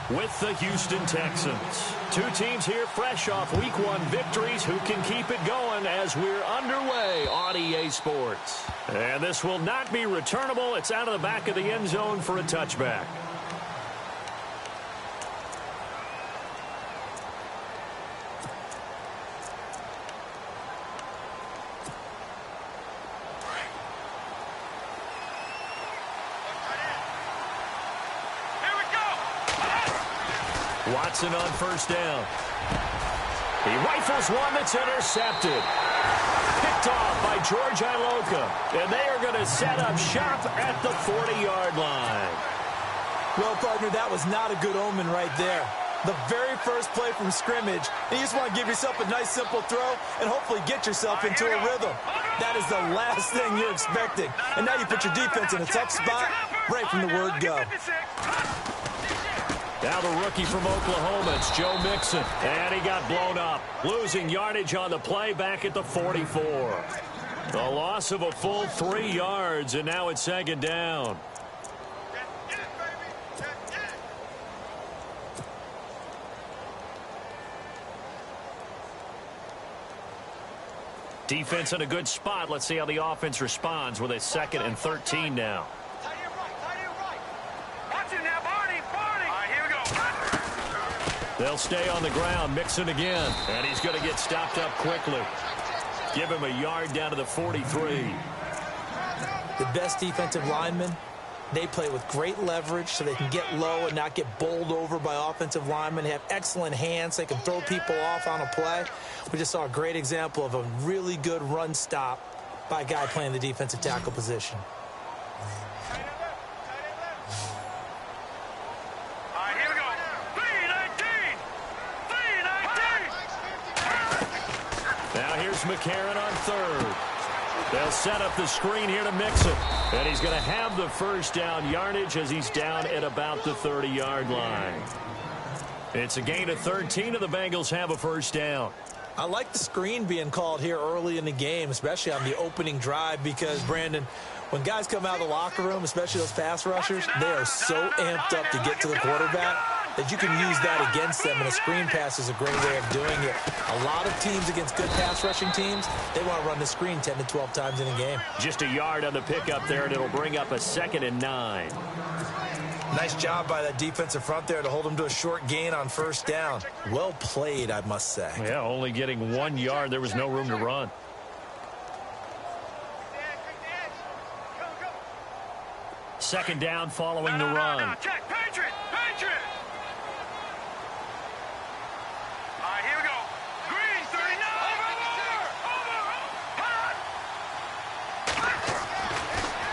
with the Houston Texans. Two teams here fresh off Week 1 victories who can keep it going as we're underway on EA Sports. And this will not be returnable. It's out of the back of the end zone for a touchback. Watson on first down. He rifles one that's intercepted. Picked off by George Iloka. And they are going to set up shop at the 40-yard line. Well, partner, that was not a good omen right there. The very first play from scrimmage, and you just want to give yourself a nice, simple throw and hopefully get yourself into a rhythm. That is the last thing you're expecting. And now you put your defense in a tough spot right from the word go. Now the rookie from Oklahoma, it's Joe Mixon. And he got blown up, losing yardage on the play back at the 44. The loss of a full 3 yards, and now it's second down. Defense in a good spot. Let's see how the offense responds with a 2nd and 13 now. They'll stay on the ground. Mixon again. And he's going to get stopped up quickly. Give him a yard down to the 43. The best defensive linemen, they play with great leverage so they can get low and not get bowled over by offensive linemen. They have excellent hands. They can throw people off on a play. We just saw a great example of a really good run stop by a guy playing the defensive tackle position. McCarron on third. They'll set up the screen here to Mixon. And he's going to have the first down yardage as he's down at about the 30-yard line. It's a gain of 13, and the Bengals have a first down. I like the screen being called here early in the game, especially on the opening drive, because, Brandon, when guys come out of the locker room, especially those pass rushers, they are so amped up to get to the quarterback that you can use that against them, and a screen pass is a great way of doing it. A lot of teams against good pass rushing teams, they want to run the screen 10 to 12 times in a game. Just a yard on the pickup there, and it'll bring up a 2nd and 9. Nice job by that defensive front there to hold them to a short gain on first down. Well played, I must say. Yeah, only getting 1 yard. There was no room to run. Second down following the run.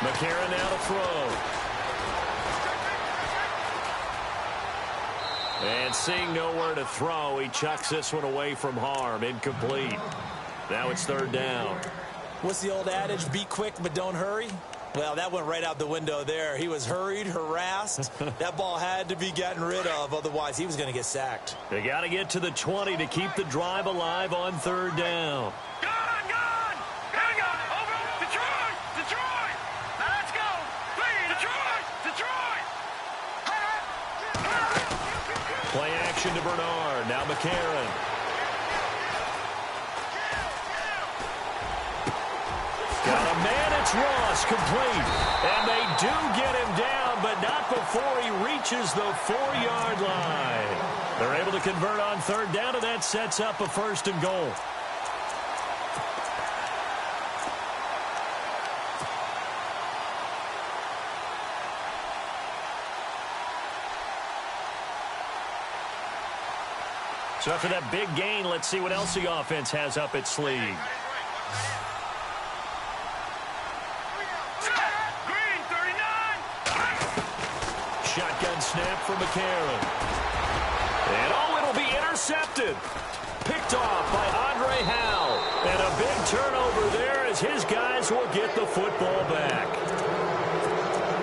McCarron now to throw. And seeing nowhere to throw, he chucks this one away from harm. Incomplete. Now it's 3rd down. What's the old adage? Be quick, but don't hurry. Well, that went right out the window there. He was hurried, harassed. That ball had to be gotten rid of, otherwise he was going to get sacked. They got to get to the 20 to keep the drive alive on 3rd down. Play action to Bernard. Now McCarron. Got a man. It's Ross. Complete. And they do get him down, but not before he reaches the 4-yard line. They're able to convert on 3rd down, and that sets up a 1st and goal. So after that big gain, let's see what else the offense has up its sleeve. Shotgun snap from McCarron. And it'll be intercepted. Picked off by Andre Howell. And a big turnover there as his guys will get the football back.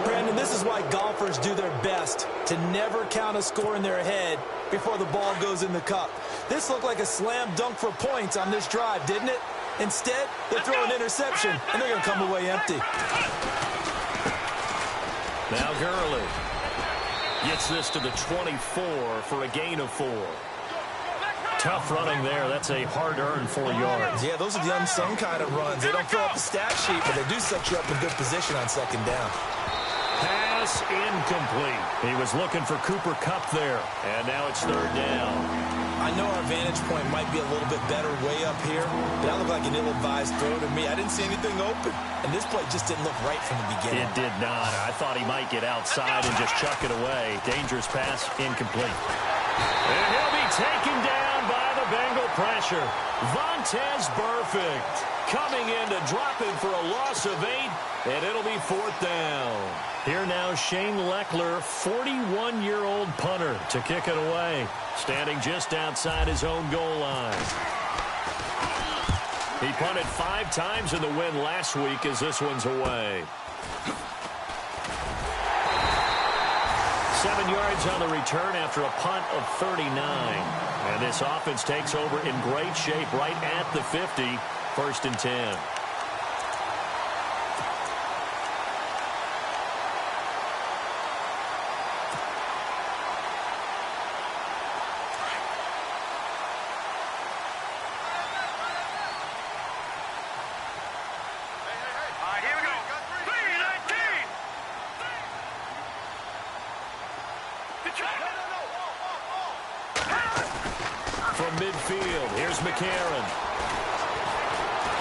Brandon, this is why golfers do their best to never count a score in their head before the ball goes in the cup. This looked like a slam dunk for points on this drive, didn't it? Instead, they throw an interception, and they're going to come away empty. Now Gurley. Gets this to the 24 for a gain of 4. Tough running there. That's a hard-earned 4 yards. Yeah, those are the unsung kind of runs. They don't fill up the stat sheet, but they do set you up in good position on second down. Pass incomplete. He was looking for Cooper Kupp there, and now it's third down. I know our vantage point might be a little bit better way up here, but that looked like an ill-advised throw to me. I didn't see anything open, and this play just didn't look right from the beginning. It did not. I thought he might get outside and just chuck it away. Dangerous pass, incomplete. And he'll be taken down by the Bengal pressure. Vontaze Burfict coming in to drop him for a loss of 8, and it'll be fourth down. Here now, Shane Leckler, 41-year-old punter, to kick it away, standing just outside his own goal line. He punted 5 times in the win last week as this one's away. 7 yards on the return after a punt of 39. And this offense takes over in great shape right at the 50, 1st and 10. From midfield, here's McCarron.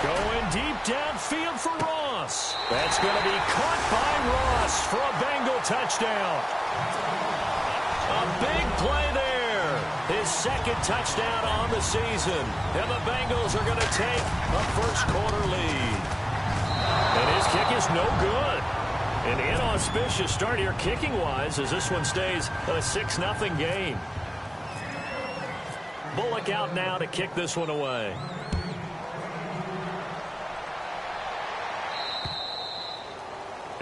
Going deep downfield for Ross. That's going to be caught by Ross for a Bengal touchdown. A big play there. His second touchdown on the season. And the Bengals are going to take a first-quarter lead. And his kick is no good. An inauspicious start here kicking-wise as this one stays a 6-0 game. Bullock out now to kick this one away.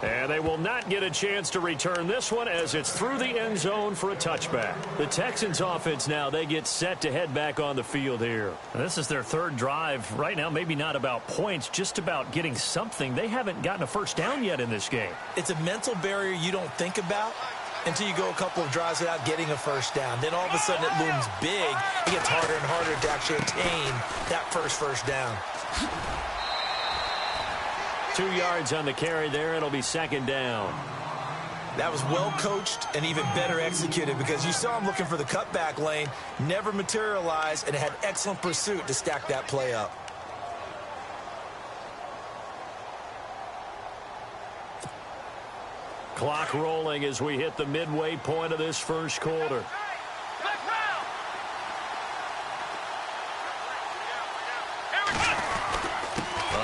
And they will not get a chance to return this one as it's through the end zone for a touchback. The Texans offense now, they get set to head back on the field here. This is their third drive. Right now, maybe not about points, just about getting something. They haven't gotten a first down yet in this game. It's a mental barrier you don't think about until you go a couple of drives without getting a first down. Then all of a sudden it looms big. It gets harder and harder to actually attain that first down. 2 yards on the carry there. It'll be second down. That was well coached and even better executed because you saw him looking for the cutback lane, never materialized, and had excellent pursuit to stack that play up. Clock rolling as we hit the midway point of this first quarter.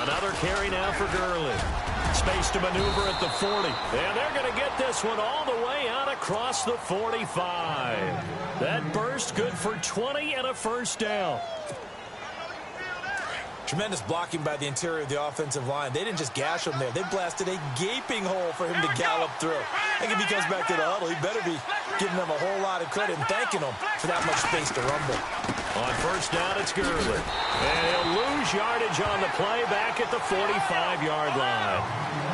Another carry now for Gurley. Space to maneuver at the 40. And they're going to get this one all the way out across the 45. That burst good for 20 and a first down. Tremendous blocking by the interior of the offensive line. They didn't just gash him there. They blasted a gaping hole for him to gallop through. I think if he comes back to the huddle, he better be giving them a whole lot of credit and thanking them for that much space to rumble. On first down, it's Gurley. And he'll lose yardage on the play back at the 45-yard line.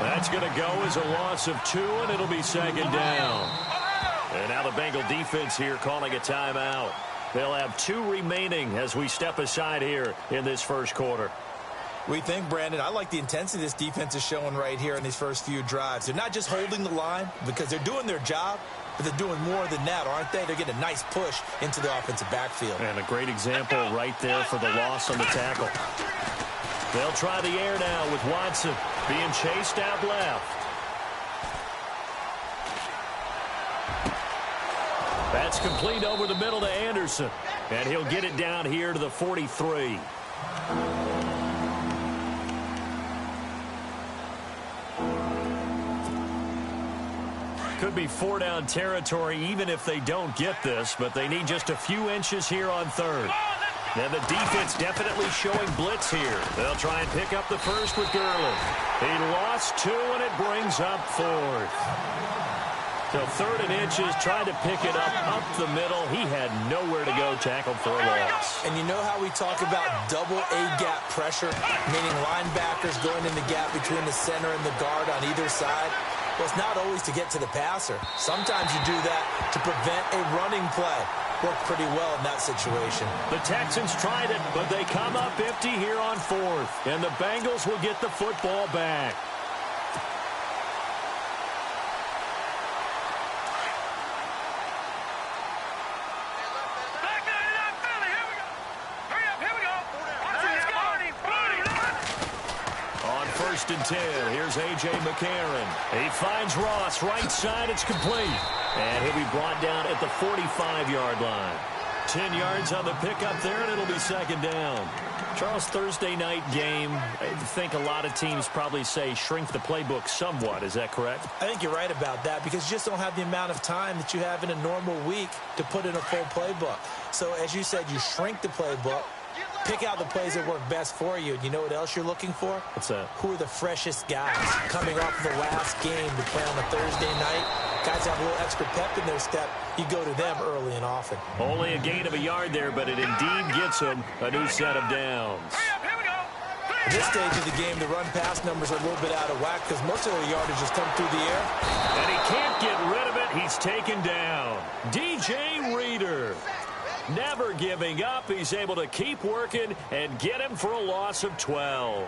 That's going to go as a loss of 2, and it'll be second down. And now the Bengal defense here calling a timeout. They'll have 2 remaining as we step aside here in this first quarter. We think, Brandon, I like the intensity this defense is showing right here in these first few drives. They're not just holding the line because they're doing their job, but they're doing more than that, aren't they? They're getting a nice push into the offensive backfield. And a great example right there for the loss on the tackle. They'll try the air now with Watson being chased out left. That's complete over the middle to Anderson. And he'll get it down here to the 43. Could be 4-down territory even if they don't get this, but they need just a few inches here on third. And the defense definitely showing blitz here. They'll try and pick up the first with Gurley. He lost 2, and it brings up 4th. So 3rd and inches, trying to pick it up the middle. He had nowhere to go, tackled for a loss. And you know how we talk about double A-gap pressure, meaning linebackers going in the gap between the center and the guard on either side? Well, it's not always to get to the passer. Sometimes you do that to prevent a running play. Worked pretty well in that situation. The Texans tried it, but they come up empty here on 4th. And the Bengals will get the football back. First and 10. Here's A.J. McCarron. He finds Ross. Right side. It's complete. And he'll be brought down at the 45-yard line. 10 yards on the pickup there, and it'll be second down. Charles, Thursday night game, I think a lot of teams probably say shrink the playbook somewhat. Is that correct? I think you're right about that because you just don't have the amount of time that you have in a normal week to put in a full playbook. So, as you said, you shrink the playbook. Pick out the plays that work best for you. You know what else you're looking for? What's that? Who are the freshest guys coming off of the last game to play on a Thursday night? Guys have a little extra pep in their step. You go to them early and often. Only a gain of a yard there, but it indeed gets him a new set of downs. At this stage of the game, the run-pass numbers are a little bit out of whack because most of the yardage has come through the air. And he can't get rid of it. He's taken down. DJ Reader. Never giving up. He's able to keep working and get him for a loss of 12.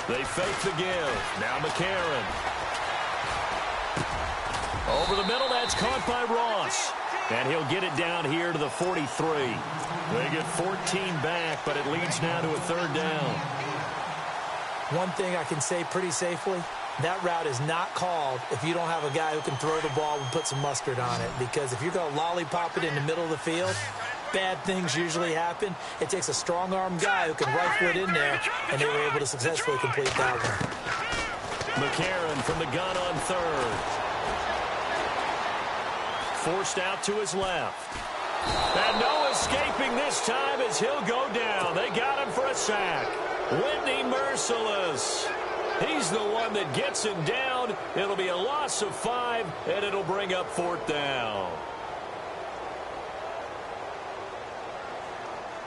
They fake the give. Now McCarron. Over the middle, that's caught by Ross. And he'll get it down here to the 43. They get 14 back, but it leads now to a third down. One thing I can say pretty safely, that route is not called if you don't have a guy who can throw the ball and put some mustard on it. Because if you're going to lollipop it in the middle of the field, bad things usually happen. It takes a strong-arm guy who can rifle it in there, and they were able to successfully complete that one. McCarron from the gun on third. Forced out to his left. And no escaping this time as he'll go down. They got him for a sack. Whitney Merciless. He's the one that gets him down. It'll be a loss of 5, and it'll bring up 4th down.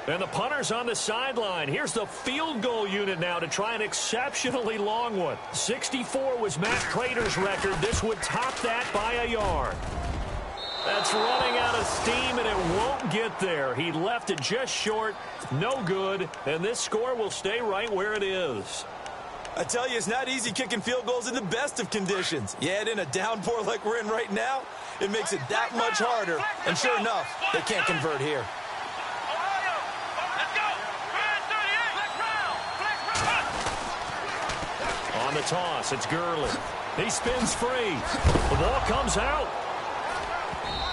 And the punter's on the sideline. Here's the field goal unit now to try an exceptionally long one. 64 was Matt Prater's record. This would top that by a yard. That's running out of steam, and it won't get there. He left it just short. No good. And this score will stay right where it is. I tell you, it's not easy kicking field goals in the best of conditions. You add in a downpour like we're in right now, it makes it that much harder. And sure enough, they can't convert here. On the toss, it's Gurley. He spins free. The ball comes out.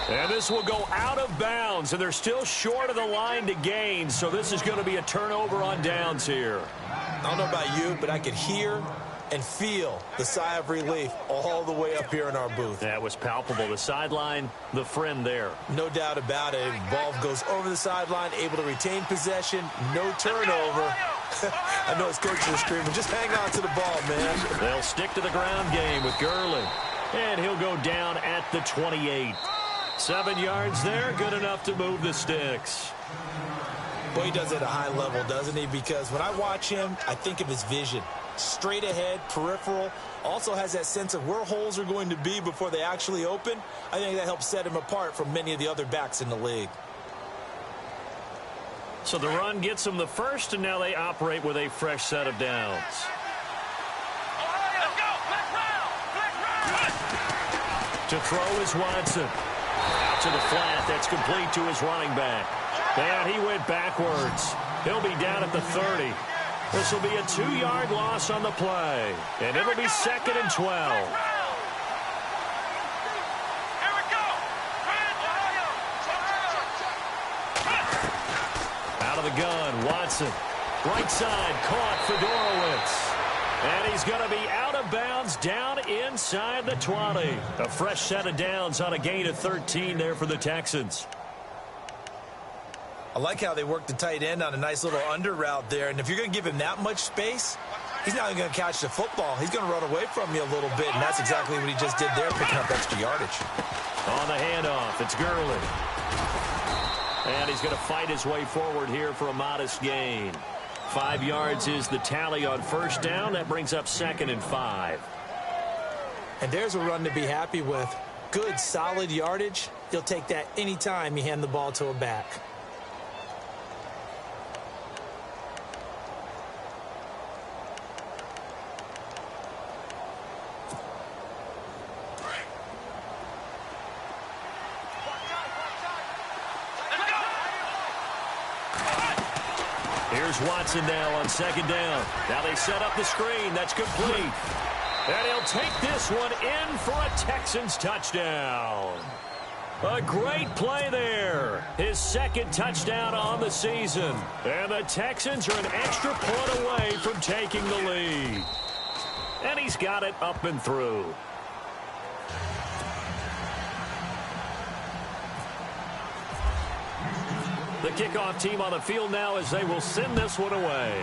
And this will go out of bounds, and they're still short of the line to gain, so this is going to be a turnover on downs here. I don't know about you, but I could hear and feel the sigh of relief all the way up here in our booth. That was palpable. The sideline, the friend there. No doubt about it. Ball goes over the sideline, able to retain possession, no turnover. I know his coach is screaming, just hang on to the ball, man. They'll stick to the ground game with Gurley. And he'll go down at the 28. 7 yards there, good enough to move the sticks. Boy, he does it at a high level, doesn't he? Because when I watch him, I think of his vision. Straight ahead, peripheral. Also has that sense of where holes are going to be before they actually open. I think that helps set him apart from many of the other backs in the league. So the run gets them the first, and now they operate with a fresh set of downs. To throw is Watson. Out to the flat. That's complete to his running back. And he went backwards. He'll be down at the 30. This will be a 2-yard loss on the play. And it'll be 2nd and 12. Out of the gun, Watson. Right side, caught for Dorowitz. And he's going to be out of bounds down inside the 20. A fresh set of downs on a gain of 13 there for the Texans. I like how they work the tight end on a nice little under route there. And if you're going to give him that much space, he's not going to catch the football. He's going to run away from you a little bit, and that's exactly what he just did there, picking up extra yardage. On the handoff, it's Gurley. And he's going to fight his way forward here for a modest gain. 5 yards is the tally on first down. That brings up 2nd and 5. And there's a run to be happy with. Good, solid yardage. You'll take that anytime you hand the ball to a back. Here's Watson now on 2nd down. Now they set up the screen. That's complete. And he'll take this one in for a Texans touchdown. A great play there. His 2nd touchdown on the season. And the Texans are an extra point away from taking the lead. And he's got it up and through. The kickoff team on the field now as they will send this one away.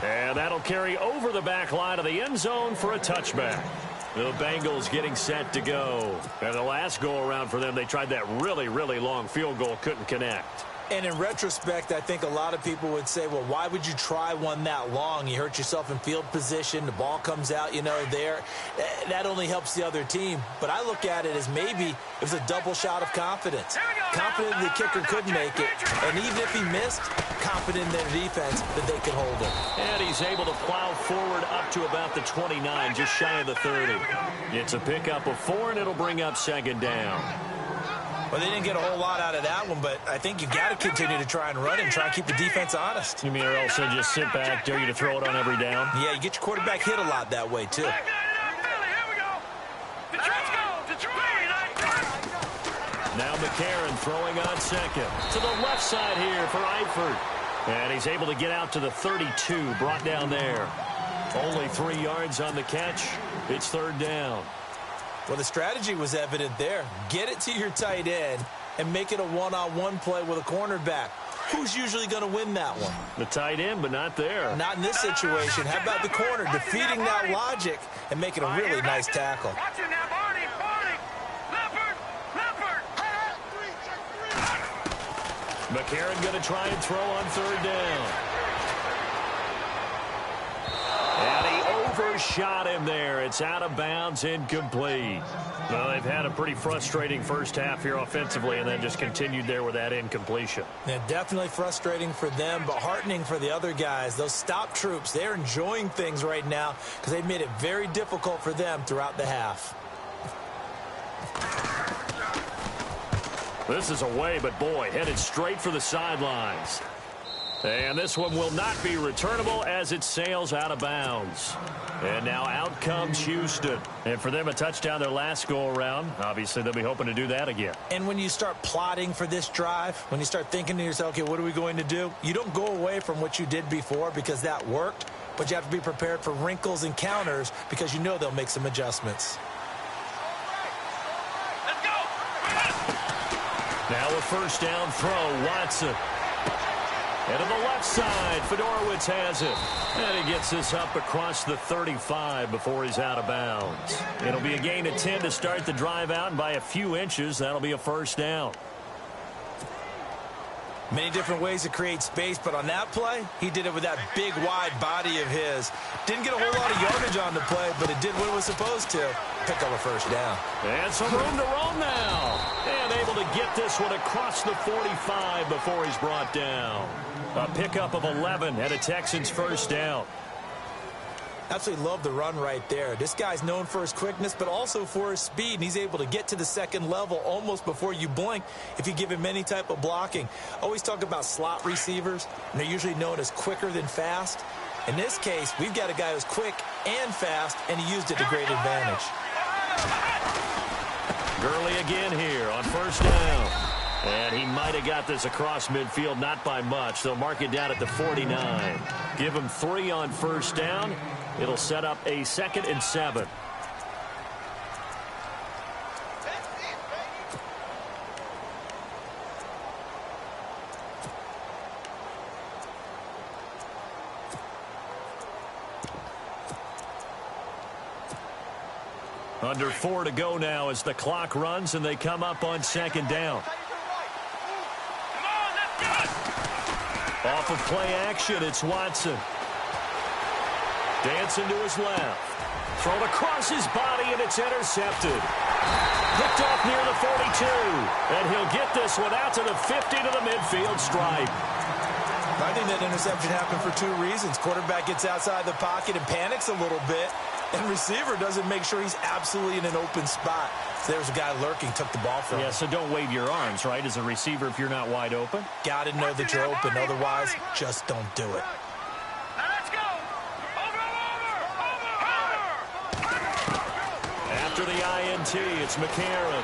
And that'll carry over the back line of the end zone for a touchback. The Bengals getting set to go. And the last go-around for them, they tried that really, really long field goal, couldn't connect. And in retrospect, I think a lot of people would say, well, why would you try one that long? You hurt yourself in field position. The ball comes out, there. That only helps the other team. But I look at it as maybe it was a double shot of confidence. Confident the kicker could make it. And even if he missed, confident in their defense that they could hold him. And he's able to plow forward up to about the 29, just shy of the 30. It's a pickup of 4, and it'll bring up 2nd down. Well, they didn't get a whole lot out of that one, but I think you got to continue to try and run and try and keep the defense honest. You mean or also just sit back, dare you to throw it on every down? Yeah, you get your quarterback hit a lot that way, too. Now McCarron throwing on 2nd. To the left side here for Eifert. And he's able to get out to the 32, brought down there. Only 3 yards on the catch. It's 3rd down. Well, the strategy was evident there. Get it to your tight end and make it a one-on-one play with a cornerback. Who's usually going to win that one? The tight end, but not there. Not in this situation. How about the corner defeating that logic and making a really nice tackle? McCarron going to try and throw on 3rd down. And he overshot him there. It's out of bounds, incomplete. Well, they've had a pretty frustrating first half here offensively and then just continued there with that incompletion. Yeah, definitely frustrating for them, but heartening for the other guys. Those stop troops, they're enjoying things right now because they've made it very difficult for them throughout the half. This is away, but boy, headed straight for the sidelines. And this one will not be returnable as it sails out of bounds. And now out comes Houston. And for them, a touchdown their last go-around. Obviously, they'll be hoping to do that again. And when you start plotting for this drive, when you start thinking to yourself, okay, what are we going to do? You don't go away from what you did before because that worked, but you have to be prepared for wrinkles and counters because you know they'll make some adjustments. Now a 1st down throw, Watson. And to the left side, Fedorowicz has it. And he gets this up across the 35 before he's out of bounds. It'll be a gain of 10 to start the drive out, and by a few inches, that'll be a 1st down. Many different ways to create space, but on that play, he did it with that big, wide body of his. Didn't get a whole lot of yardage on the play, but it did what it was supposed to. Pick up a 1st down. And some room to roam now. And able to get this one across the 45 before he's brought down. A pickup of 11 and a Texans 1st down. Absolutely love the run right there. This guy's known for his quickness, but also for his speed. And he's able to get to the 2nd level almost before you blink if you give him any type of blocking. Always talk about slot receivers, and they're usually known as quicker than fast. In this case, we've got a guy who's quick and fast, and he used it to great advantage. Gurley again here on 1st down. And he might have got this across midfield, not by much. They'll mark it down at the 49. Give him 3 on 1st down. It'll set up a 2nd and 7. Under 4 to go now as the clock runs and they come up on second down. Off of play action, it's Watson. Dancing to his left. Thrown across his body, and it's intercepted. Picked off near the 42. And he'll get this one out to the 50 to the midfield stripe. I think that interception happened for two reasons. Quarterback gets outside the pocket and panics a little bit. And receiver doesn't make sure he's absolutely in an open spot. So there's a guy lurking, took the ball from him. Yeah, so don't wave your arms, right, as a receiver if you're not wide open. Got to know that you're open. Otherwise, just don't do it. Now let's go. Over. After the INT, it's McCarron.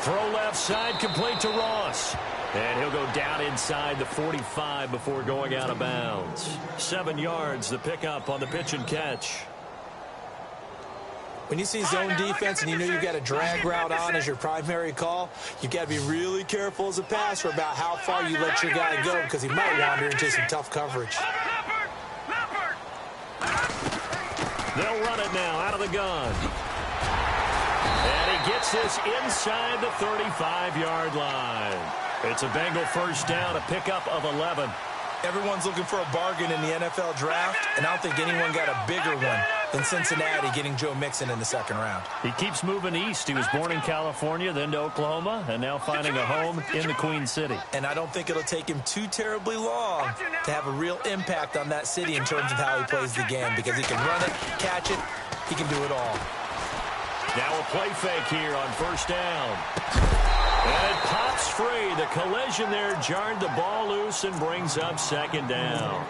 Throw left side, complete to Ross. And he'll go down inside the 45 before going out of bounds. 7 yards, the pickup on the pitch and catch. When you see zone defense and you know you've got a drag route on as your primary call, you've got to be really careful as a passer about how far you let your guy go because he might wander into some tough coverage. They'll run it now out of the gun. And he gets this inside the 35-yard line. It's a Bengal first down, a pickup of 11. Everyone's looking for a bargain in the NFL draft, and I don't think anyone got a bigger one than Cincinnati getting Joe Mixon in the second round. He keeps moving east. He was born in California, then to Oklahoma, and now finding a home in the Queen City. And I don't think it'll take him too terribly long to have a real impact on that city in terms of how he plays the game, because he can run it, catch it, he can do it all. Now a play fake here on first down. And it pops free. The collision there jarred the ball loose and brings up second down.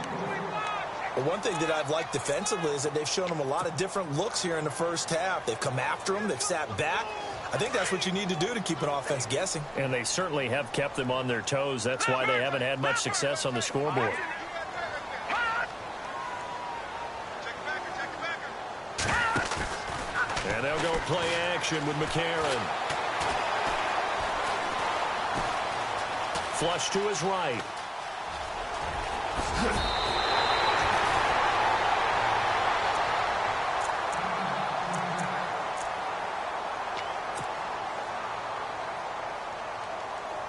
Well, one thing that I've liked defensively is that they've shown him a lot of different looks here in the first half. They've come after him. They've sat back. I think that's what you need to do to keep an offense guessing. And they certainly have kept them on their toes. That's why they haven't had much success on the scoreboard. And they'll go play action with McCarron. Flush to his right.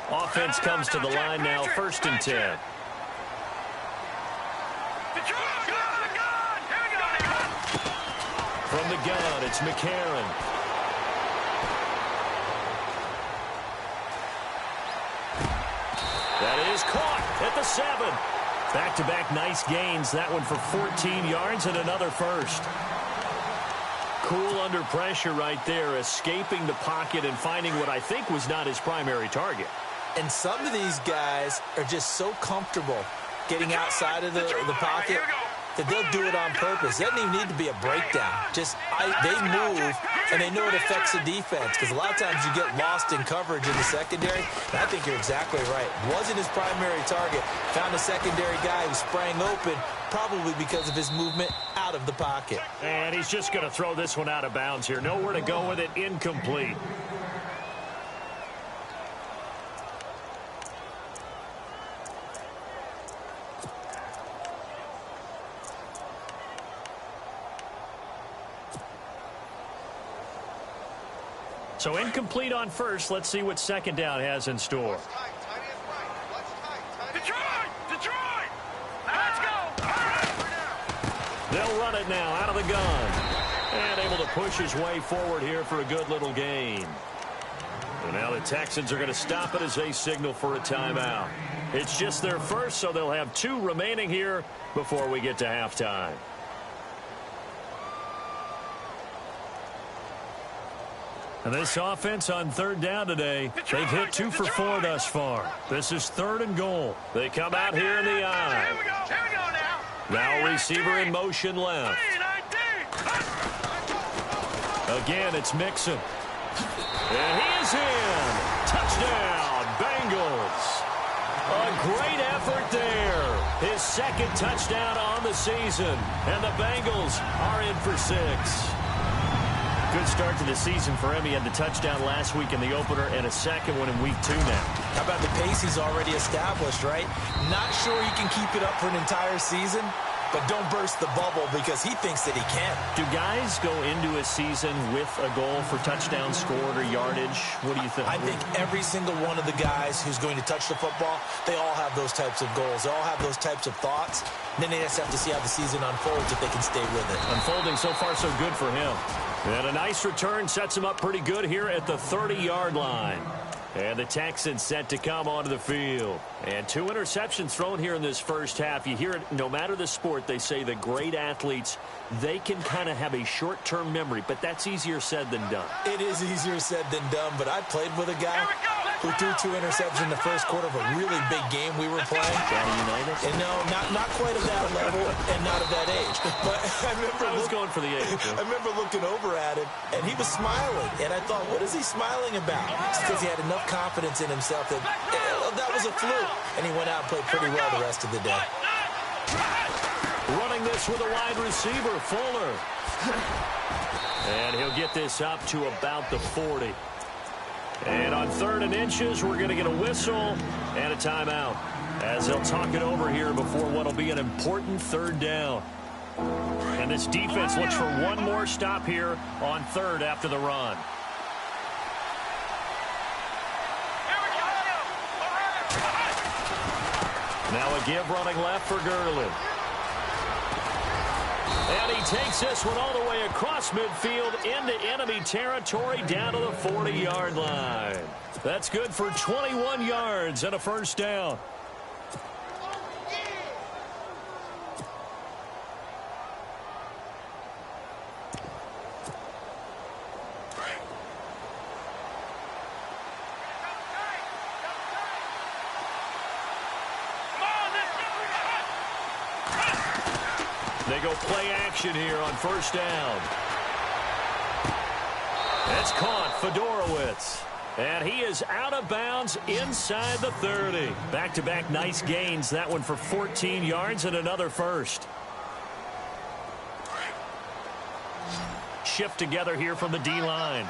Offense comes to the line now, 1st and 10. From the gun, it's McCarron. That is caught at the 7. Back-to-back nice gains. That one for 14 yards and another first. Cool under pressure right there, escaping the pocket and finding what I think was not his primary target. And some of these guys are just so comfortable getting outside of the pocket that they'll do it on purpose. It doesn't even need to be a breakdown. Just they move, and they know it affects the defense, because a lot of times you get lost in coverage in the secondary. And I think you're exactly right. Wasn't his primary target. Found a secondary guy who sprang open, probably because of his movement out of the pocket. And he's just going to throw this one out of bounds here. Nowhere to go with it. Incomplete. So incomplete on first. Let's see what second down has in store. Detroit! Let's go! They'll run it now out of the gun. And able to push his way forward here for a good little gain. And now the Texans are going to stop it as they signal for a timeout. It's just their first, so they'll have 2 remaining here before we get to halftime. And this offense on 3rd down today, they've hit 2 for 4 thus far. This is 3rd and goal. They come out here in the eye. Here we go now. Now receiver in motion left. Again, it's Mixon. And he is in. Touchdown, Bengals. A great effort there. His 2nd touchdown on the season. And the Bengals are in for 6. Good start to the season for him. He had the touchdown last week in the opener and a 2nd one in week 2 now. How about the pace he's already established, right? Not sure he can keep it up for an entire season, but don't burst the bubble because he thinks that he can. Do guys go into a season with a goal for touchdown scored or yardage? What do you think? I think every single one of the guys who's going to touch the football, they all have those types of goals. They all have those types of thoughts. Then they just have to see how the season unfolds if they can stay with it. Unfolding so far so good for him. And a nice return sets him up pretty good here at the 30-yard line. And the Texans set to come onto the field. And 2 interceptions thrown here in this first half. You hear it, no matter the sport, they say the great athletes, they can kind of have a short-term memory, but that's easier said than done. It is easier said than done, but I played with a guy who threw 2 interceptions in the first quarter of a really big game we were playing. Johnny Unitas? And no, not quite at that level and not at that age. But I was going for the age. I remember looking over at him, and he was smiling. And I thought, what is he smiling about? It's because he had enough confidence in himself that that was a fluke. And he went out and played pretty well the rest of the day. Running this with a wide receiver, Fuller. And he'll get this up to about the 40. And on 3rd and inches, we're going to get a whistle and a timeout as they'll talk it over here before what will be an important 3rd down. And this defense looks for one more stop here on 3rd after the run. Now a give running left for Gurley. And he takes this one all the way across midfield into enemy territory down to the 40-yard line. That's good for 21 yards and a first down. They go play action here on first down. That's caught, Fedorowicz. And he is out of bounds inside the 30. Back-to-back nice gains. That one for 14 yards and another first. Shift together here from the D-line.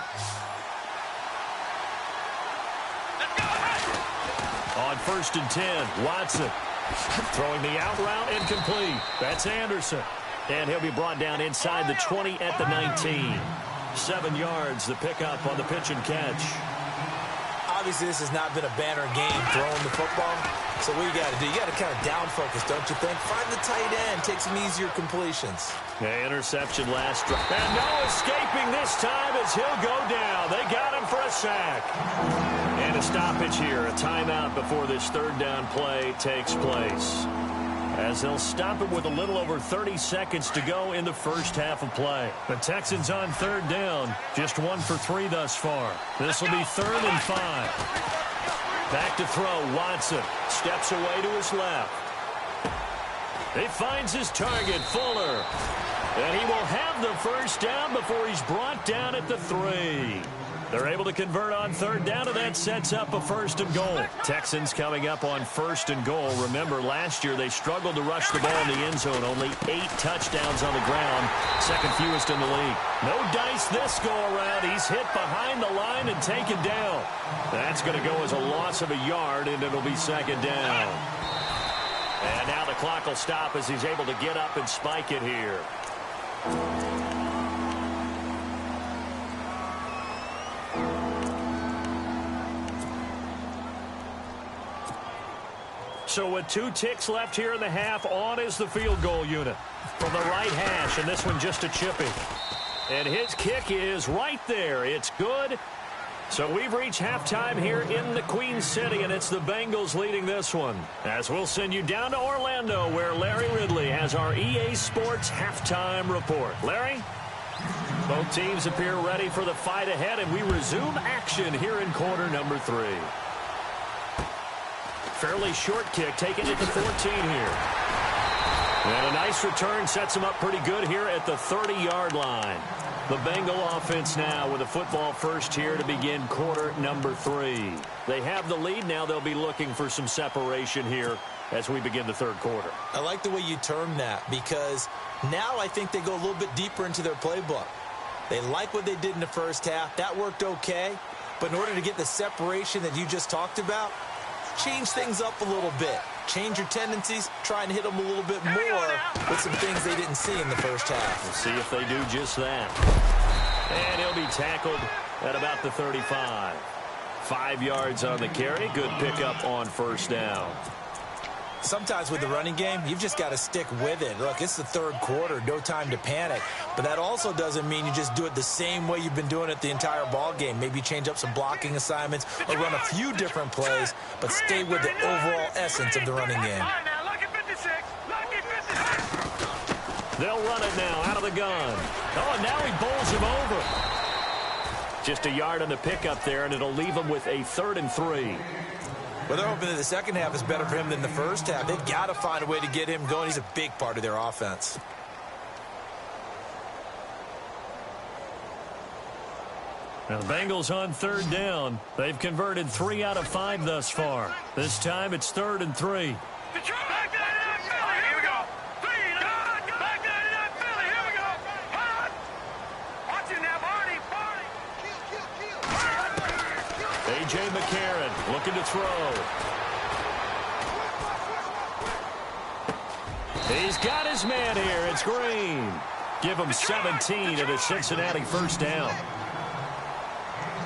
On 1st and 10, Watson. Throwing the out route incomplete. That's Anderson. And he'll be brought down inside the 20 at the 19. 7 yards, the pickup on the pitch and catch. Obviously, this has not been a banner game throwing the football. So what you got to do, you got to kind of down focus, don't you think? Find the tight end, take some easier completions. The interception last drive. And no escaping this time as he'll go down. They got him for a sack. And a stoppage here, a timeout before this 3rd down play takes place. As they'll stop it with a little over 30 seconds to go in the first half of play. The Texans on 3rd down, just 1 for 3 thus far. This will be 3rd and 5. Back to throw, Watson steps away to his left. He finds his target, Fuller. And he will have the first down before he's brought down at the 3. They're able to convert on 3rd down, and that sets up a 1st and goal. Texans coming up on 1st and goal. Remember, last year they struggled to rush the ball in the end zone. Only 8 touchdowns on the ground, 2nd fewest in the league. No dice this go-around. He's hit behind the line and taken down. That's going to go as a loss of a yard, and it'll be 2nd down. And now the clock will stop as he's able to get up and spike it here. So with 2 ticks left here in the half, on is the field goal unit from the right hash, and this one just a chipping. And his kick is right there. It's good. So we've reached halftime here in the Queen City, and it's the Bengals leading this one. As we'll send you down to Orlando, where Larry Ridley has our EA Sports halftime report. Larry? Both teams appear ready for the fight ahead, and we resume action here in quarter number 3. Fairly short kick, taken at the 14 here. And a nice return sets him up pretty good here at the 30-yard line. The Bengal offense now with a football first here to begin quarter number 3. They have the lead now. They'll be looking for some separation here as we begin the 3rd quarter. I like the way you term that because now I think they go a little bit deeper into their playbook. They like what they did in the first half. That worked okay. But in order to get the separation that you just talked about, change things up a little bit. change your tendencies, try and hit them a little bit more with some things they didn't see in the first half. We'll see if they do just that. And he'll be tackled at about the 35. 5 yards on the carry. Good pickup on first down. Sometimes with the running game, you've just got to stick with it. Look, it's the third quarter, no time to panic. But that also doesn't mean you just do it the same way you've been doing it the entire ball game. Maybe change up some blocking assignments or run a few different plays, but stay with the overall essence of the running game. They'll run it now out of the gun. Oh, and now he bowls him over. Just a yard on the pickup there, and it'll leave him with a 3rd and 3. Well, they're hoping that the second half is better for him than the first half. They've got to find a way to get him going. He's a big part of their offense. Now the Bengals on 3rd down. They've converted 3 out of 5 thus far. This time it's 3rd and 3. A.J. McCarron looking to throw. He's got his man here. It's Green. Give him 17 and a Cincinnati first down.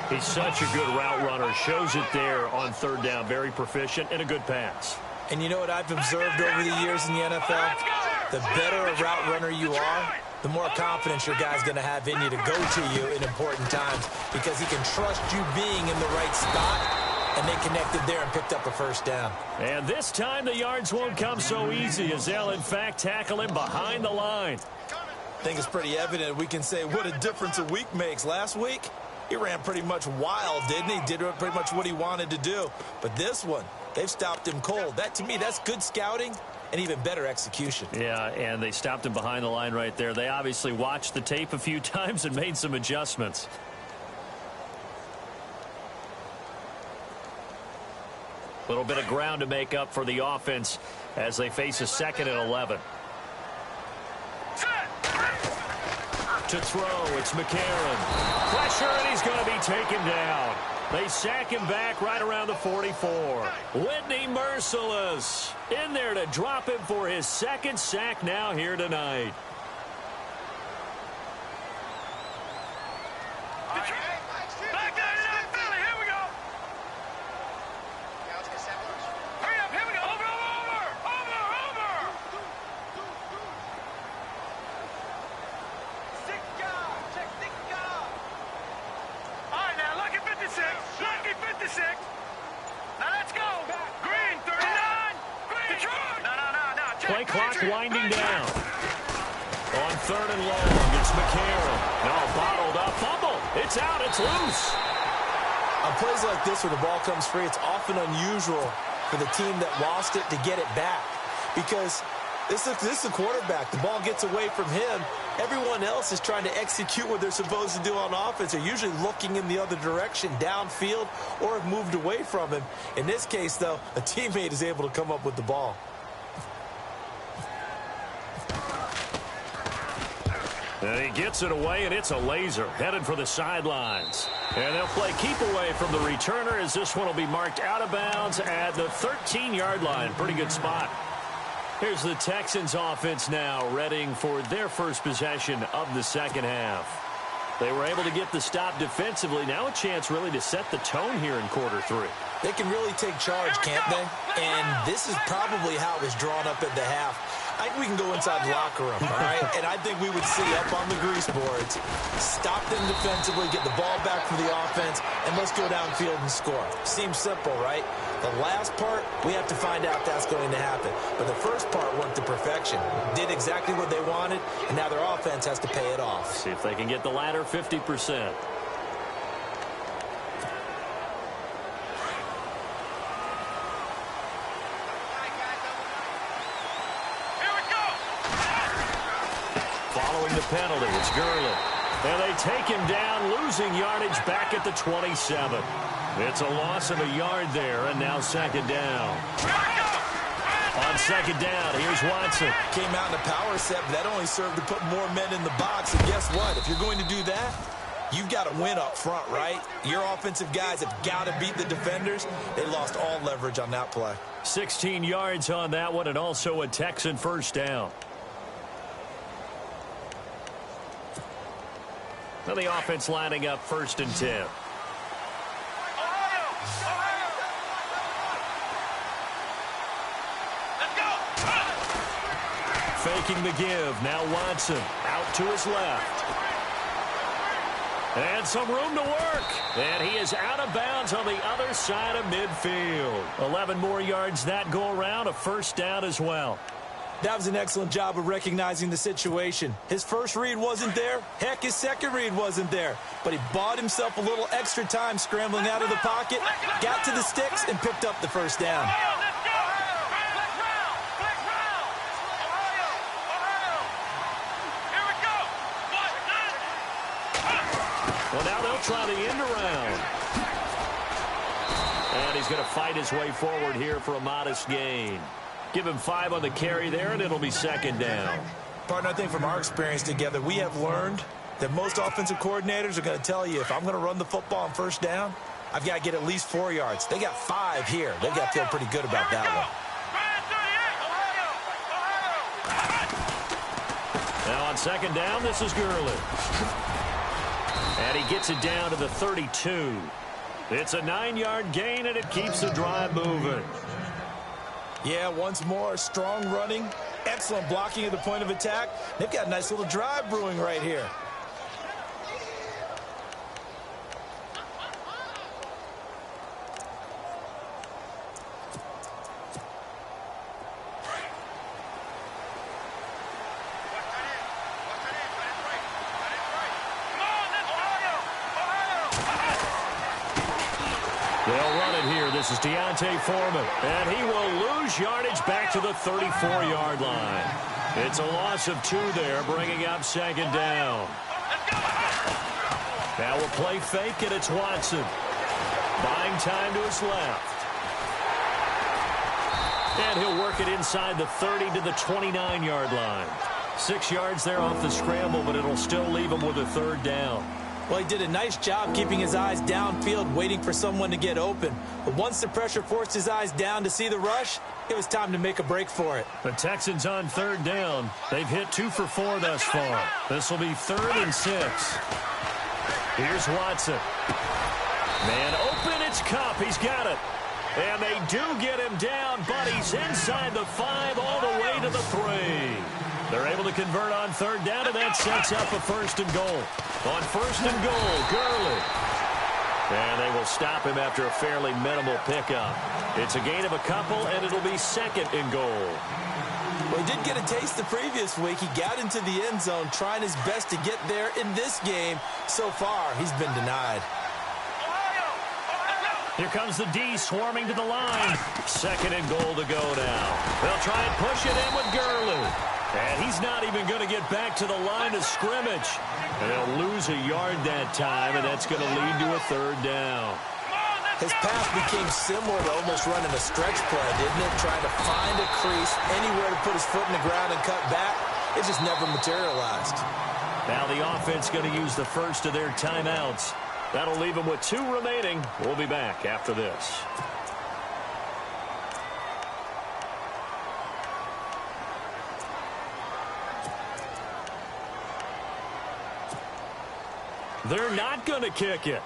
He's such a good route runner. Shows it there on 3rd down. Very proficient and a good pass. And you know what I've observed over the years in the NFL? The better a route runner you are, the more confidence your guy's going to have in you to go to you in important times because he can trust you being in the right spot, and they connected there and picked up a first down. And this time the yards won't come so easy as they'll, in fact, tackle him behind the line. I think it's pretty evident. We can say what a difference a week makes. Last week, he ran pretty much wild, didn't he? Did pretty much what he wanted to do. But this one, they've stopped him cold. That, to me, that's good scouting and even better execution. Yeah, and they stopped him behind the line right there. They obviously watched the tape a few times and made some adjustments. A little bit of ground to make up for the offense as they face a 2nd and 11. To throw, it's McCarron. Pressure, and he's going to be taken down. They sack him back right around the 44. Whitney merciless in there to drop him for his 2nd sack now here tonight. Play clock winding down. On 3rd and long, it's McCarron. No, bottled up. Fumble. It's out. It's loose. On plays like this where the ball comes free, it's often unusual for the team that lost it to get it back. Because this is the quarterback. The ball gets away from him. Everyone else is trying to execute what they're supposed to do on offense. They're usually looking in the other direction, downfield, or have moved away from him. In this case, though, a teammate is able to come up with the ball. And he gets it away, and it's a laser headed for the sidelines. And they'll play keep away from the returner as this one will be marked out of bounds at the 13-yard line. Pretty good spot. Here's the Texans offense now, readying for their first possession of the second half. They were able to get the stop defensively. Now a chance really to set the tone here in quarter 3. They can really take charge, can't they? And this is probably how it was drawn up at the half. I think we can go inside the locker room, all right? And I think we would see up on the grease boards, stop them defensively, get the ball back from the offense, and let's go downfield and score. Seems simple, right? The last part, we have to find out that's going to happen. But the first part went to perfection. Did exactly what they wanted, and now their offense has to pay it off. See if they can get the latter 50%. Following the penalty, it's Gurley. And they take him down, losing yardage back at the 27. It's a loss of a yard there, and now 2nd down. On 2nd down, here's Watson. Came out in a power set, but that only served to put more men in the box. And guess what? If you're going to do that, you've got to win up front, right? Your offensive guys have got to beat the defenders. They lost all leverage on that play. 16 yards on that one, and also a Texan first down. Now the offense lining up 1st and 10. Faking the give. Now Watson out to his left. And some room to work. And he is out of bounds on the other side of midfield. 11 more yards that go around. A first down as well. That was an excellent job of recognizing the situation. His first read wasn't there. Heck, his second read wasn't there. But he bought himself a little extra time scrambling out of the pocket, got to the sticks, and picked up the first down. Well, now they'll try the end around. And he's going to fight his way forward here for a modest gain. Give him 5 on the carry there, and it'll be 2nd down. Partner, I think from our experience together, we have learned that most offensive coordinators are going to tell you, if I'm going to run the football on first down, I've got to get at least 4 yards. They got 5 here. They've got to feel pretty good about that one. Now on 2nd down, this is Gurley. And he gets it down to the 32. It's a 9-yard gain, and it keeps the drive moving. Yeah, once more, strong running, excellent blocking at the point of attack. They've got a nice little drive brewing right here. They'll run it here. This is Deontay Foreman. And he will lose yardage back to the 34-yard line. It's a loss of 2 there, bringing up 2nd down. Now we'll play fake, and it's Watson. Buying time to his left. And he'll work it inside the 30 to the 29-yard line. 6 yards there off the scramble, but it'll still leave him with a 3rd down. Well, he did a nice job keeping his eyes downfield, waiting for someone to get open. But once the pressure forced his eyes down to see the rush, it was time to make a break for it. The Texans on 3rd down. They've hit 2 for 4 thus far. This will be 3rd and 6. Here's Watson. Man open, it's Cup. He's got it. And they do get him down, but he's inside the 5 all the way to the 3. They're able to convert on 3rd down, and that sets up a 1st and goal. On 1st and goal, Gurley. And they will stop him after a fairly minimal pickup. It's a gain of a couple, and it'll be 2nd and goal. Well, he did get a taste the previous week. He got into the end zone, trying his best to get there in this game. So far, he's been denied. Here comes the D swarming to the line. 2nd and goal to go now. They'll try and push it in with Gurley. And he's not even going to get back to the line of scrimmage. And they'll lose a yard that time, and that's going to lead to a 3rd down. His pass became similar to almost running a stretch play, didn't it? Trying to find a crease, anywhere to put his foot in the ground and cut back. It just never materialized. Now the offense going to use the first of their timeouts. That'll leave them with 2 remaining. We'll be back after this. They're not going to kick it.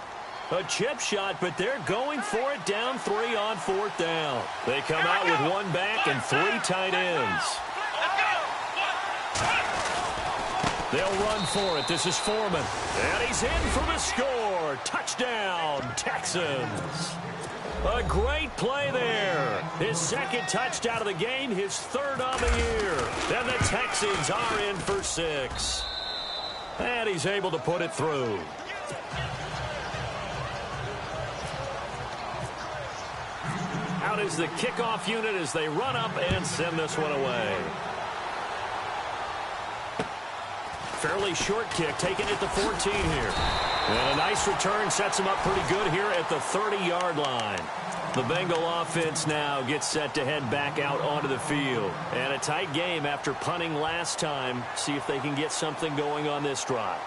A chip shot, but they're going for it down 3 on 4th down. They come out with 1 back and 3 tight ends. They'll run for it. This is Foreman. And he's in for the score. Touchdown, Texans. A great play there. His 2nd touchdown of the game, his 3rd on the year. And the Texans are in for 6. And he's able to put it through. Out is the kickoff unit as they run up and send this one away. Fairly short kick, taken at the 14 here. And a nice return sets him up pretty good here at the 30-yard line. The Bengal offense now gets set to head back out onto the field. And a tight game after punting last time. See if they can get something going on this drive.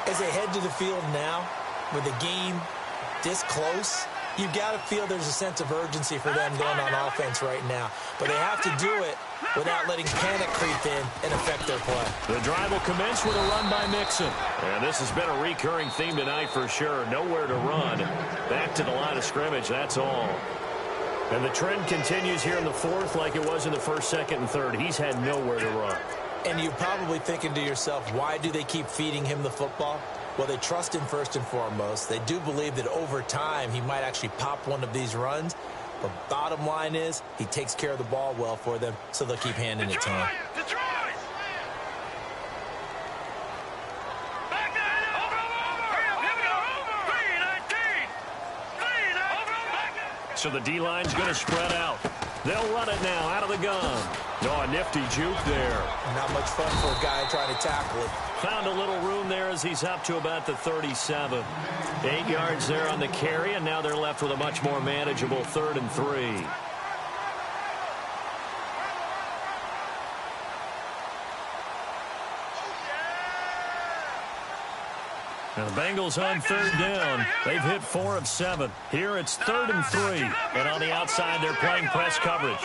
As they head to the field now, with the game this close, You've got to feel there's a sense of urgency for them going on offense right now. But they have to do it without letting panic creep in and affect their play. The drive will commence with a run by Mixon. And this has been a recurring theme tonight for sure. Nowhere to run. Back to the line of scrimmage, that's all. And the trend continues here in the fourth like it was in the first, second, and third. He's had nowhere to run. And you're probably thinking to yourself, why do they keep feeding him the football? Well, they trust him first and foremost. They do believe that over time he might actually pop one of these runs. But bottom line is he takes care of the ball well for them, so they'll keep handing it to him. So the D-line's going to spread out. They'll run it now out of the gun. Oh, a nifty juke there. Not much fun for a guy trying to tackle it. Found a little room there as he's up to about the 37. 8 yards there on the carry, and now they're left with a much more manageable 3rd and 3. And the Bengals on 3rd down. They've hit 4 of 7. Here it's 3rd and 3. And on the outside, they're playing press coverage.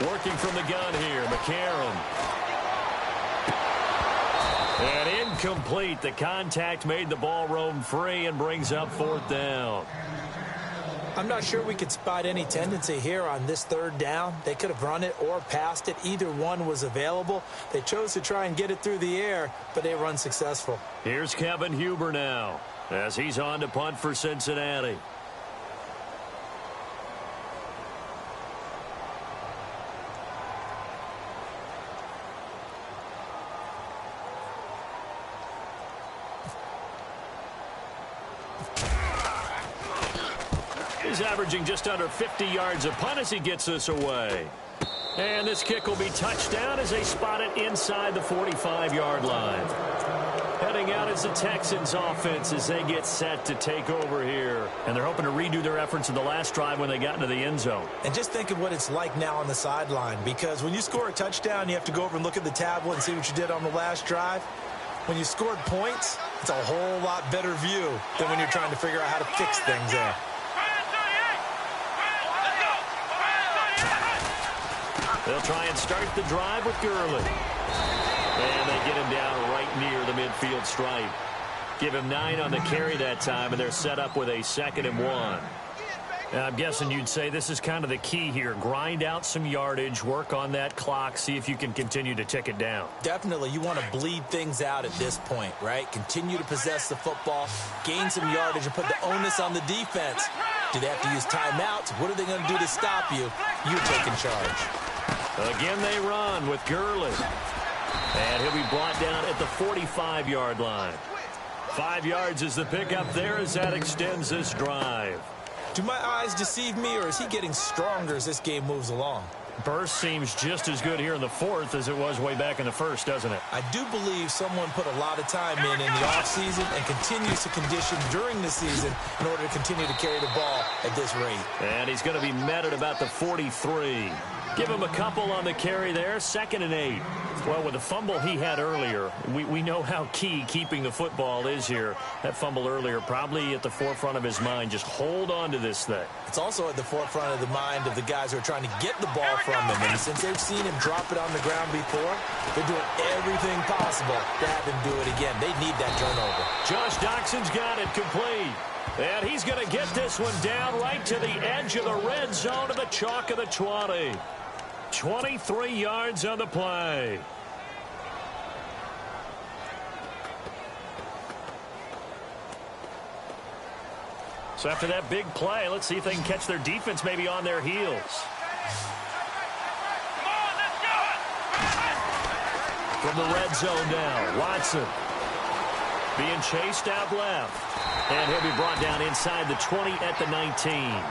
Working from the gun here, McCarron. And incomplete. The contact made the ball roam free and brings up 4th down. I'm not sure we could spot any tendency here on this 3rd down. They could have run it or passed it. Either one was available. They chose to try and get it through the air, but they were unsuccessful. Here's Kevin Huber now as he's on to punt for Cincinnati. He's averaging just under 50 yards a punt as he gets this away. And this kick will be touchdown as they spot it inside the 45-yard line. Heading out is the Texans offense as they get set to take over here. And they're hoping to redo their efforts in the last drive when they got into the end zone. And just think of what it's like now on the sideline, because when you score a touchdown, you have to go over and look at the tablet and see what you did on the last drive. When you scored points, it's a whole lot better view than when you're trying to figure out how to fix things there. They'll try and start the drive with Gurley. And they get him down right near the midfield stripe. Give him 9 on the carry that time, and they're set up with a 2nd and 1. Now, I'm guessing you'd say this is kind of the key here. Grind out some yardage, work on that clock, see if you can continue to tick it down. Definitely. You want to bleed things out at this point, right? Continue to possess the football, gain some yardage, and put the onus on the defense. Do they have to use timeouts? What are they going to do to stop you? You're taking charge. Again, they run with Gurley. And he'll be brought down at the 45-yard line. 5 yards is the pickup there as that extends this drive. Do my eyes deceive me, or is he getting stronger as this game moves along? Burst seems just as good here in the 4th as it was way back in the 1st, doesn't it? I do believe someone put a lot of time in the offseason and continues to condition during the season in order to continue to carry the ball at this rate. And he's going to be met at about the 43. Give him a couple on the carry there, 2nd and 8. Well, with the fumble he had earlier, we know how key keeping the football is here. That fumble earlier probably at the forefront of his mind. Just hold on to this thing. It's also at the forefront of the mind of the guys who are trying to get the ball from him. And since they've seen him drop it on the ground before, they're doing everything possible to have him do it again. They need that turnover. Josh Doxson's got it complete. And he's going to get this one down right to the edge of the red zone of the chalk of the 20. 23 yards on the play. So after that big play, let's see if they can catch their defense maybe on their heels. From the red zone now, Watson being chased out left. And he'll be brought down inside the 20 at the 19.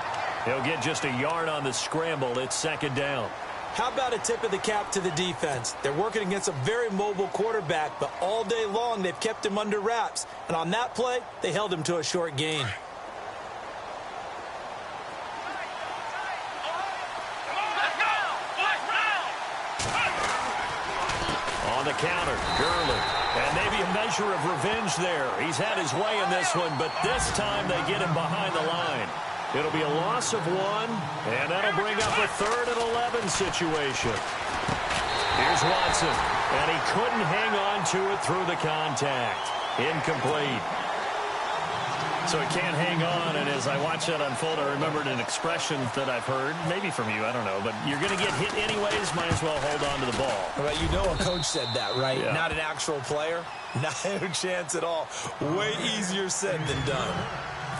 He'll get just a yard on the scramble. It's 2nd down. How about a tip of the cap to the defense? They're working against a very mobile quarterback, but all day long they've kept him under wraps. And on that play, they held him to a short gain. On the counter, Gurley. And maybe a measure of revenge there. He's had his way in this one, but this time they get him behind the line. It'll be a loss of 1, and that'll bring up a 3rd and 11 situation. Here's Watson, and he couldn't hang on to it through the contact. Incomplete. So he can't hang on, and as I watch that unfold, I remembered an expression that I've heard, maybe from you, I don't know, but you're going to get hit anyways, might as well hold on to the ball. Well, you know a coach said that, right? Yeah. Not an actual player. Not a chance at all. Way easier said than done.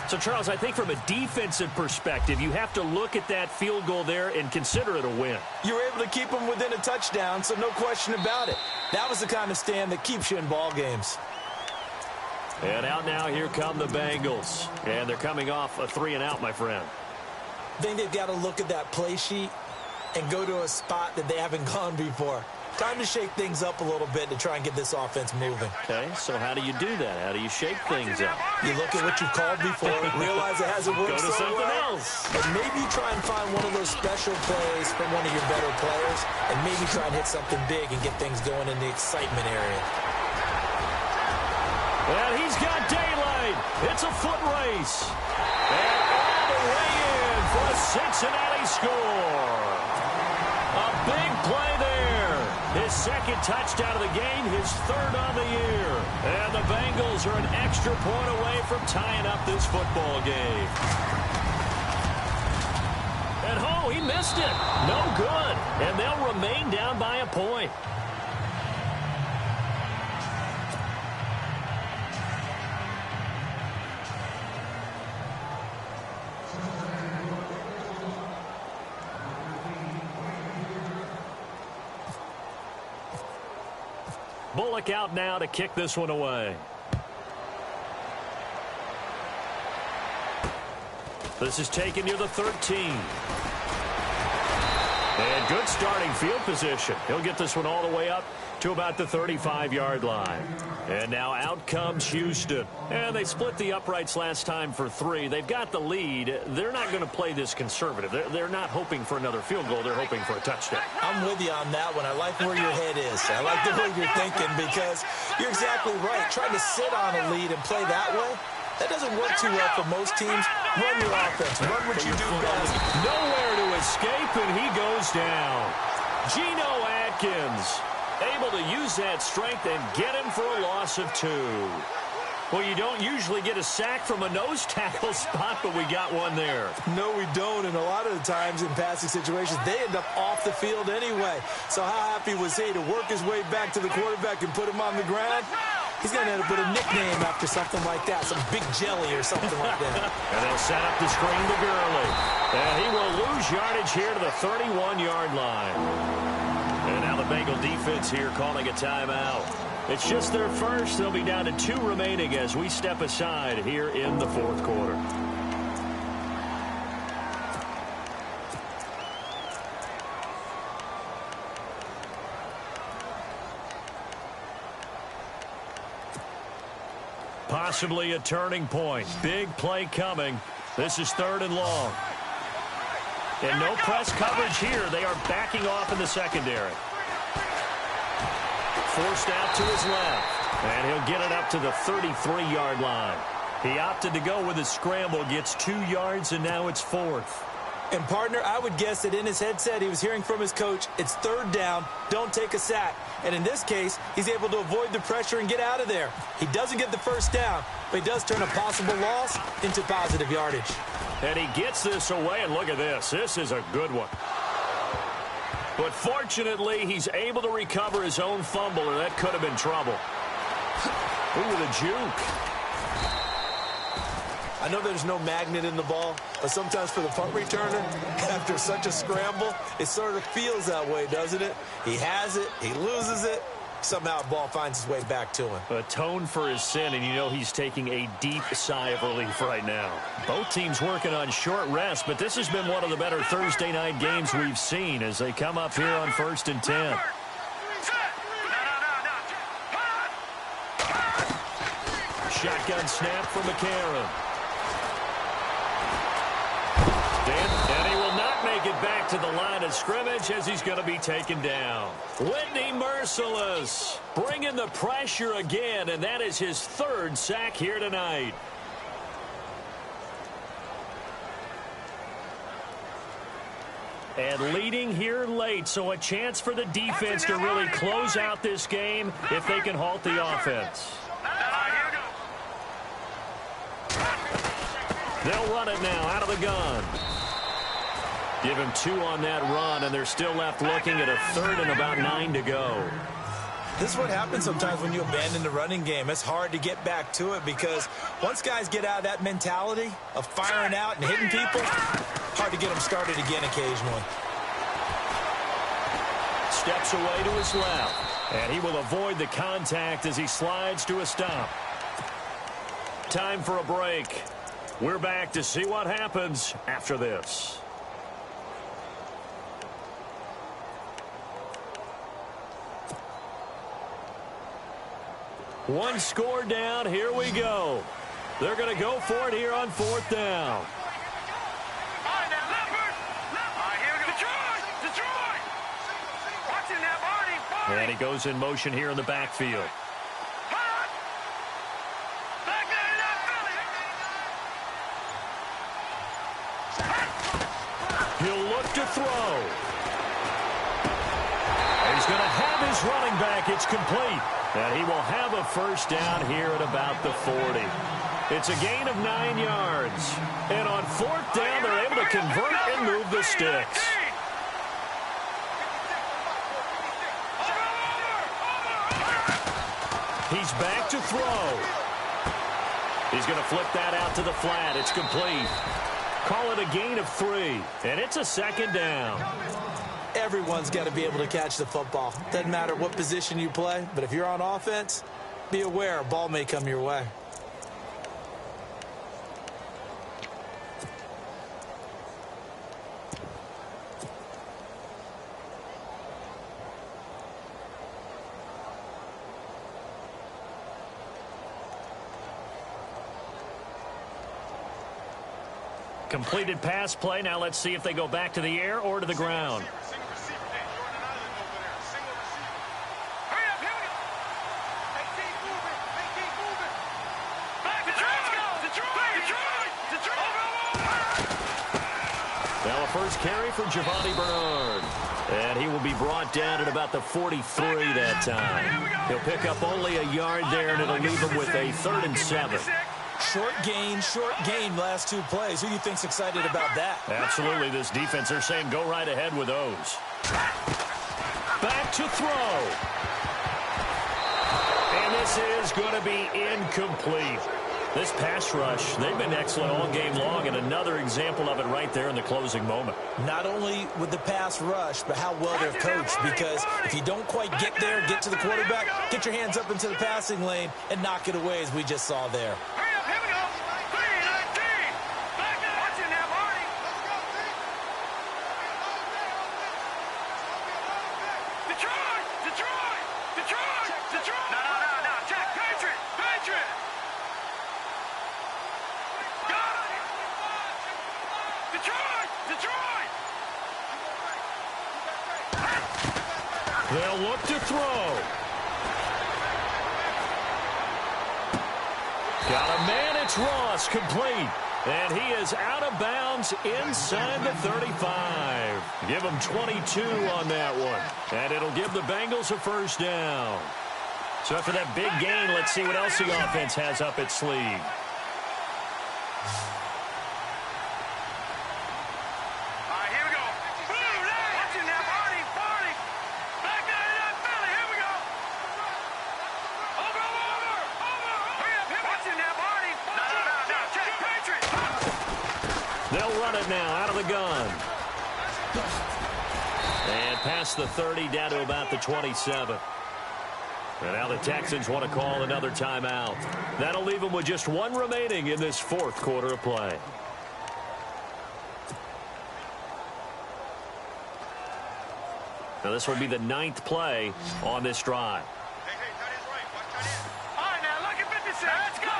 So, Charles, I think from a defensive perspective, you have to look at that field goal there and consider it a win. You were able to keep them within a touchdown, so no question about it. That was the kind of stand that keeps you in ball games. And out now, here come the Bengals. And they're coming off a 3-and-out, my friend. I think they've got to look at that play sheet and go to a spot that they haven't gone before. Time to shake things up a little bit to try and get this offense moving. Okay, so how do you do that? How do you shake things up? You look at what you've called before, realize it hasn't worked Go to so something well, else. and maybe try and find one of those special plays from one of your better players, and maybe try and hit something big and get things going in the excitement area. And he's got daylight. It's a foot race. And all the way in for a Cincinnati score. A big play there. His 2nd touchdown of the game, his 3rd on the year. And the Bengals are an extra point away from tying up this football game. And he missed it. No good. And they'll remain down by a point. Bullock out now to kick this one away. This is taken near the 13. And good starting field position. He'll get this one all the way up to about the 35-yard line. And now out comes Houston. And they split the uprights last time for 3. They've got the lead. They're not going to play this conservative. They're not hoping for another field goal. They're hoping for a touchdown. I'm with you on that one. I like where your head is. I like the way you're thinking because you're exactly right. Trying to sit on a lead and play that way, that doesn't work too well for most teams. Run your offense. Run what you do best. Nowhere to escape, and he goes down. Geno Atkins able to use that strength and get him for a loss of 2. Well, you don't usually get a sack from a nose tackle spot, but we got one there. No, we don't, and a lot of the times in passing situations, they end up off the field anyway. So how happy was he to work his way back to the quarterback and put him on the ground? He's going to end up with a nickname after something like that, some big jelly or something like that. And they'll set up the screen to Gurley. And he will lose yardage here to the 31-yard line. And now the Bengal defense here calling a timeout. It's just their first. They'll be down to 2 remaining as we step aside here in the 4th quarter. Possibly a turning point. Big play coming. This is 3rd and long. And no press coverage here. They are backing off in the secondary. Forced out to his left. And he'll get it up to the 33-yard line. He opted to go with a scramble, gets 2 yards, and now it's 4th. And, partner, I would guess that in his headset he was hearing from his coach, it's 3rd down, don't take a sack. And in this case, he's able to avoid the pressure and get out of there. He doesn't get the 1st down, but he does turn a possible loss into positive yardage. And he gets this away, and look at this. This is a good one. But fortunately, he's able to recover his own fumble, or that could have been trouble. Ooh, with a juke. I know there's no magnet in the ball, but sometimes for the punt returner, after such a scramble, it sort of feels that way, doesn't it? He has it, he loses it, somehow the ball finds its way back to him. Atone for his sin, and you know he's taking a deep sigh of relief right now. Both teams working on short rest, but this has been one of the better Thursday night games we've seen as they come up here on 1st and 10. Shotgun snap from McCarron. And he will not make it back to the line of scrimmage as he's going to be taken down. Whitney Merciless bringing the pressure again, and that is his third sack here tonight. And leading here late, so a chance for the defense to really close out this game if they can halt the offense. They'll run it now out of the gun. Give him 2 on that run, and they're still left looking at a third and about 9 to go. This is what happens sometimes when you abandon the running game. It's hard to get back to it because once guys get out of that mentality of firing out and hitting people, hard to get them started again occasionally. Steps away to his left, and he will avoid the contact as he slides to a stop. Time for a break. We're back to see what happens after this. One score down. Here we go. They're going to go for it here on 4th down. And he goes in motion here in the backfield. He'll look to throw. He's going to have his running back. It's complete. And he will have a first down here at about the 40. It's a gain of 9 yards. And on 4th down, they're able to convert and move the sticks. He's back to throw. He's going to flip that out to the flat. It's complete. Call it a gain of 3. And it's a second down. Everyone's got to be able to catch the football. Doesn't matter what position you play, but if you're on offense, be aware a ball may come your way. Completed pass play. Now let's see if they go back to the air or to the ground. Now a first carry for Giovanni Bernard. And he will be brought down at about the 43 that time. He'll pick up only a yard there, and it'll leave him with a 3rd and 7. Short gain last 2 plays. Who do you think's excited about that? Absolutely. This defense, they're saying go right ahead with those. Back to throw. And this is going to be incomplete. This pass rush, they've been excellent all game long, and another example of it right there in the closing moment. Not only with the pass rush, but how well they're coached, because if you don't quite get there, get to the quarterback, get your hands up into the passing lane and knock it away, as we just saw there. They'll look to throw. Got a man, it's Ross, complete. And he is out of bounds inside the 35. Give him 22 on that one. And it'll give the Bengals a first down. So after that big gain, let's see what else the offense has up its sleeve. They'll run it now out of the gun. And past the 30 down to about the 27. And now the Texans want to call another timeout. That'll leave them with just 1 remaining in this 4th quarter of play. Now this will be the 9th play on this drive. All right, now look at 56. Let's go.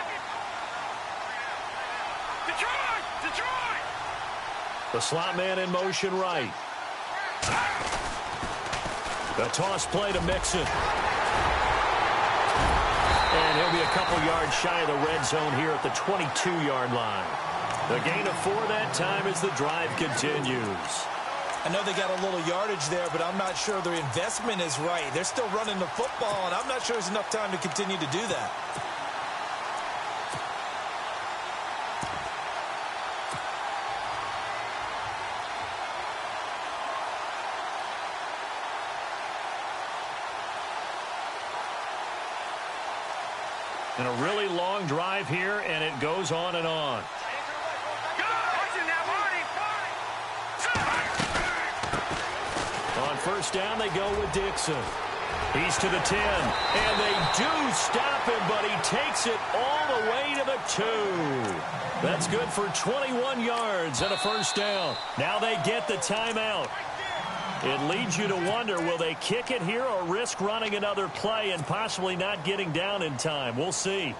Detroit! The slot man in motion right. The toss play to Mixon. And he'll be a couple yards shy of the red zone here at the 22-yard line. The gain of 4 that time as the drive continues. I know they got a little yardage there, but I'm not sure their investment is right. They're still running the football, and I'm not sure there's enough time to continue to do that. And a really long drive here, and it goes on and on. On first down, they go with Dixon. He's to the 10, and they do stop him, but he takes it all the way to the 2. That's good for 21 yards and a first down. Now they get the timeout. It leads you to wonder, will they kick it here or risk running another play and possibly not getting down in time? We'll see.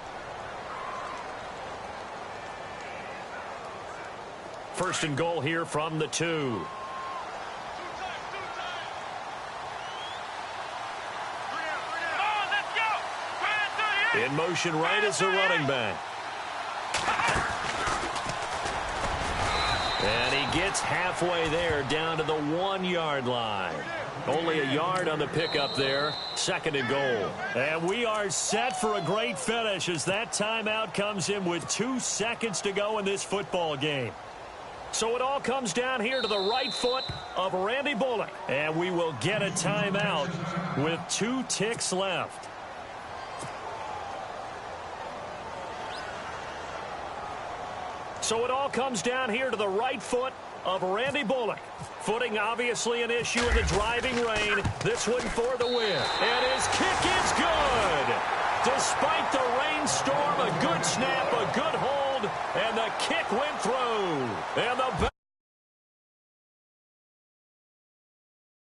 First and goal here from the 2. In motion right is the running back. And he gets halfway there down to the 1-yard line. Only a yard on the pickup there. Second and goal. And we are set for a great finish as that timeout comes in with 2 seconds to go in this football game. So it all comes down here to the right foot of Randy Bullock. And we will get a timeout with 2 ticks left. So it all comes down here to the right foot of Randy Bullock. Footing obviously an issue in the driving rain. This one for the win. And his kick is good. Despite the rainstorm, a good snap, a good hold, and the kick went through. And the